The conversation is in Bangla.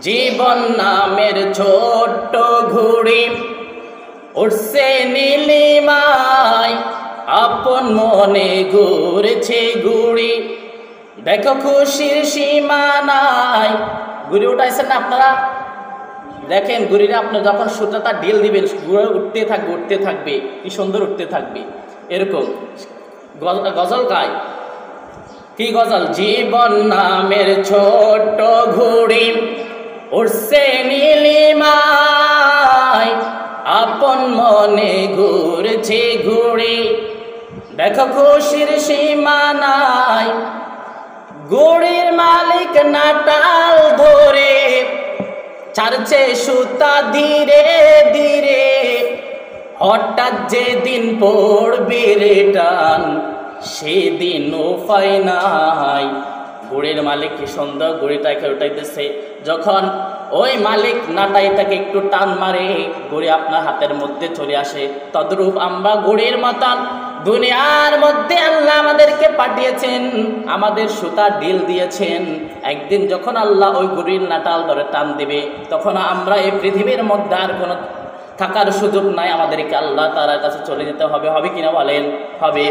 জীবন নামের ছোট্ট ঘুড়ি উড়ছে নীলিমায়, আপন মনে ঘুরছে ঘুড়ি, দেখো খুশির সীমা নাই। ঘুড়ি উঠাইছেন না আপনারা? দেখেন ঘুড়িটা আপনি যখন সুতাটা ঢিল দিবেন ঘুরে উঠতে থাকবে উঠতে থাকবে, কি সুন্দর উঠতে থাকবে। এরকম গজল গায়। কি গজল? জীবন নামের ছোট্ট ঘুড়ি উড়ছে নীলিমায়, আপন মনে ঘুরছে ঘুড়ি, দেখো খুশির সীমা নাই। ঘুড়ির মালিক নাটাল ধরে ছাড়ছে সুতা ধীরে ধীরে, হঠাৎ যেদিন পড়বে রে টান সেদিন উপায় নাই। ঘুড়ির মালিক কি সুন্দর ঘুড়িটাকে উঠাইতেছে, যখন ওই মালিক নাটাই তাকে একটু টান মারে ঘুড়ি আপনার হাতের মধ্যে চলে আসে। তদ্রূপ আমরা ঘুড়ির মতন দুনিয়ার মধ্যে আল্লাহ আমাদেরকে পাঠিয়েছেন, আমাদের সুতা ঢিল দিয়েছেন। একদিন যখন আল্লাহ ওই ঘুড়ির নাটাল ধরে টান দিবে, তখন আমরা এই পৃথিবীর মধ্যে আর কোনো থাকার সুযোগ নাই, আমাদেরকে আল্লাহ তাআলার কাছে চলে যেতে হবে। হবে কিনা বলেন? হবে।